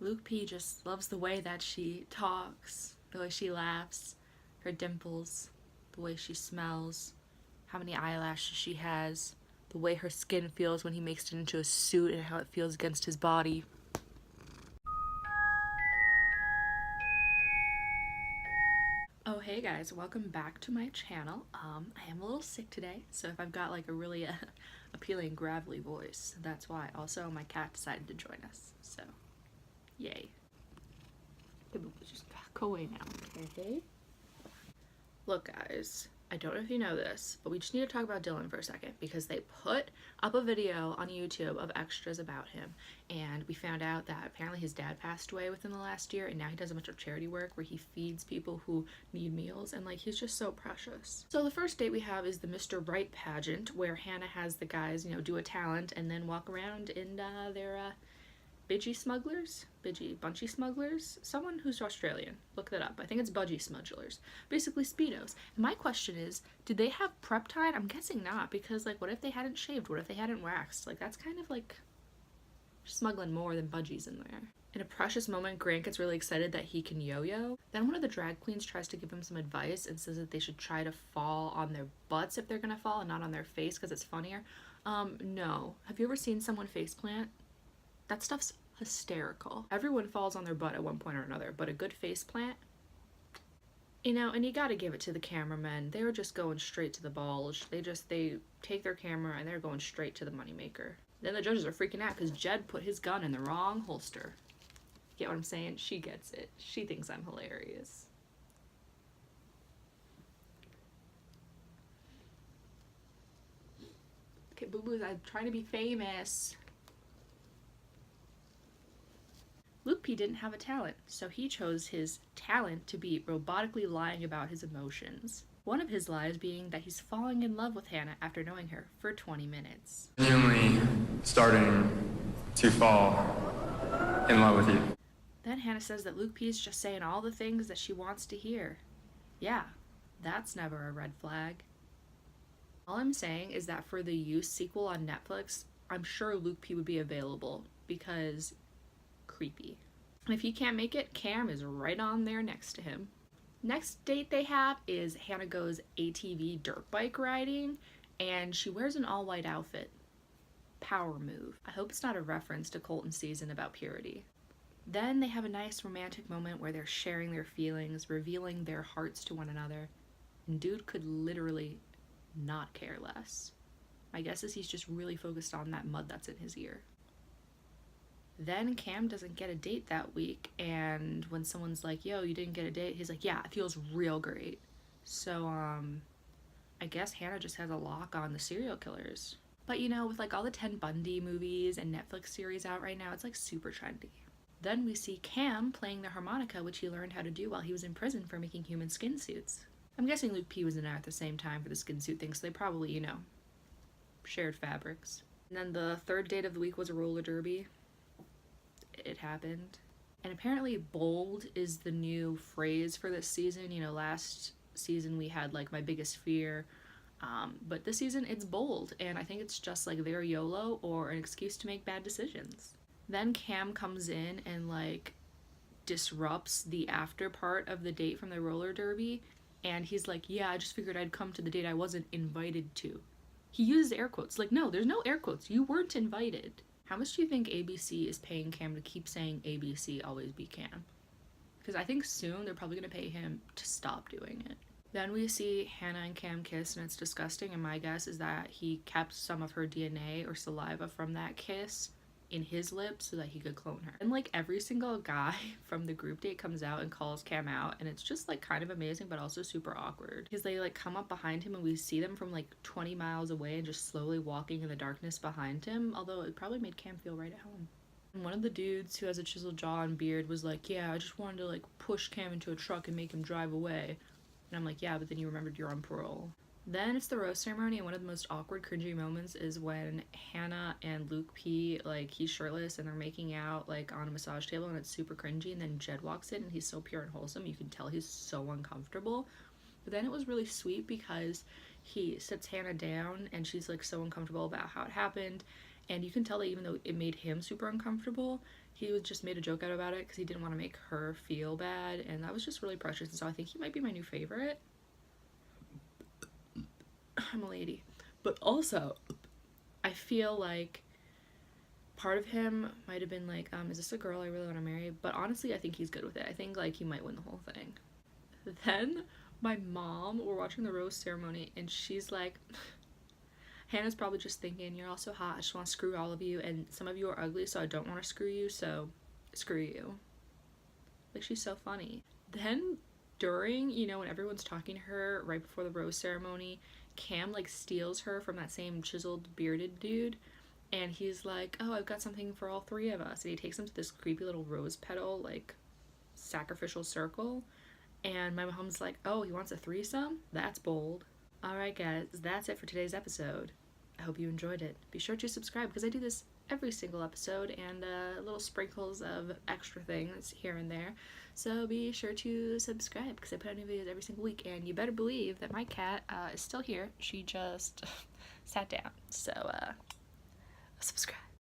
Luke P just loves the way that she talks, the way she laughs, her dimples, the way she smells, how many eyelashes she has, the way her skin feels when he makes it into a suit and how it feels against his body. Oh hey guys, welcome back to my channel. I am a little sick today, so if I've got like a really appealing gravelly voice, that's why. Also, my cat decided to join us, so yay. Just go away now, okay? Look guys, I don't know if you know this, but we just need to talk about Dylan for a second because they put up a video on YouTube of extras about him, and we found out that apparently his dad passed away within the last year, and now he does a bunch of charity work where he feeds people who need meals, and like he's just so precious. So the first date we have is the Mr. Right pageant where Hannah has the guys, you know, do a talent and then walk around in their bunchy smugglers, someone who's Australian, look that up. I think it's budgie smugglers, basically Speedos. And my question is, did they have prep time? I'm guessing not, because like what if they hadn't shaved, what if they hadn't waxed? Like that's kind of like smuggling more than budgies in there. In a precious moment, Grant gets really excited that he can yo-yo. Then one of the drag queens tries to give him some advice and says that they should try to fall on their butts if they're gonna fall and not on their face because it's funnier. No. Have you ever seen someone faceplant? That stuff's hysterical. Everyone falls on their butt at one point or another, but a good faceplant, you know, and you gotta give it to the cameramen. They were just going straight to the balls. They take their camera and they're going straight to the moneymaker. Then the judges are freaking out because Jed put his gun in the wrong holster. Get what I'm saying? She gets it. She thinks I'm hilarious. Okay, boo-boos, I'm trying to be famous. Luke P didn't have a talent, so he chose his talent to be robotically lying about his emotions. One of his lies being that he's falling in love with Hannah after knowing her for 20 minutes. Genuinely starting to fall in love with you. Then Hannah says that Luke P is just saying all the things that she wants to hear. Yeah, that's never a red flag. All I'm saying is that for the Use sequel on Netflix, I'm sure Luke P would be available because creepy. And if he can't make it, Cam is right on there next to him. Next date they have is Hannah goes ATV dirt bike riding, and she wears an all-white outfit. Power move. I hope it's not a reference to Colton's season about purity. Then they have a nice romantic moment where they're sharing their feelings, revealing their hearts to one another, and dude could literally not care less. My guess is he's just really focused on that mud that's in his ear. Then Cam doesn't get a date that week, and when someone's like, yo, you didn't get a date, he's like, yeah, it feels real great. So, I guess Hannah just has a lock on the serial killers. But you know, with like all the Ted Bundy movies and Netflix series out right now, it's like super trendy. Then we see Cam playing the harmonica, which he learned how to do while he was in prison for making human skin suits. I'm guessing Luke P was in there at the same time for the skin suit thing, so they probably, you know, shared fabrics. And then the third date of the week was a roller derby. It happened. And apparently bold is the new phrase for this season. You know, last season we had like my biggest fear, but this season it's bold, and I think it's just like their YOLO or an excuse to make bad decisions. Then Cam comes in and like disrupts the after part of the date from the roller derby, and he's like, yeah, I just figured I'd come to the date I wasn't invited to. He uses air quotes. Like, no, there's no air quotes. You weren't invited. How much do you think ABC is paying Cam to keep saying ABC, always be Cam? Because I think soon they're probably going to pay him to stop doing it. Then we see Hannah and Cam kiss, and it's disgusting, and my guess is that he kept some of her DNA or saliva from that kiss in his lips so that he could clone her. And like every single guy from the group date comes out and calls Cam out, and it's just like kind of amazing but also super awkward because they like come up behind him and we see them from like 20 miles away and just slowly walking in the darkness behind him, although it probably made Cam feel right at home. And one of the dudes who has a chiseled jaw and beard was like, yeah, I just wanted to like push Cam into a truck and make him drive away. And I'm like, yeah, but then you remembered you're on parole. Then it's the rose ceremony, and one of the most awkward, cringy moments is when Hannah and Luke P, like, he's shirtless and they're making out, like, on a massage table, and it's super cringy, and then Jed walks in, and he's so pure and wholesome, you can tell he's so uncomfortable. But then it was really sweet because he sits Hannah down, and she's, like, so uncomfortable about how it happened, and you can tell that even though it made him super uncomfortable, He was just made a joke out about it because he didn't want to make her feel bad, and that was just really precious. And so I think he might be my new favorite. I'm a lady. But also, I feel like part of him might have been like, is this a girl I really want to marry? But honestly, I think he's good with it. I think like he might win the whole thing. Then my mom, we're watching the rose ceremony, and she's like, Hannah's probably just thinking, you're all so hot, I just want to screw all of you, and some of you are ugly, so I don't want to screw you, so screw you. Like, she's so funny. Then during, when everyone's talking to her right before the rose ceremony, Cam like steals her from that same chiseled bearded dude, and he's like, oh, I've got something for all three of us, and he takes them to this creepy little rose petal like sacrificial circle, and my mom's like, oh, he wants a threesome? That's bold. Alright guys, that's it for today's episode. I hope you enjoyed it. Be sure to subscribe because I do this every single episode, and little sprinkles of extra things here and there. So be sure to subscribe because I put out new videos every single week, and you better believe that my cat is still here. She just sat down. So subscribe.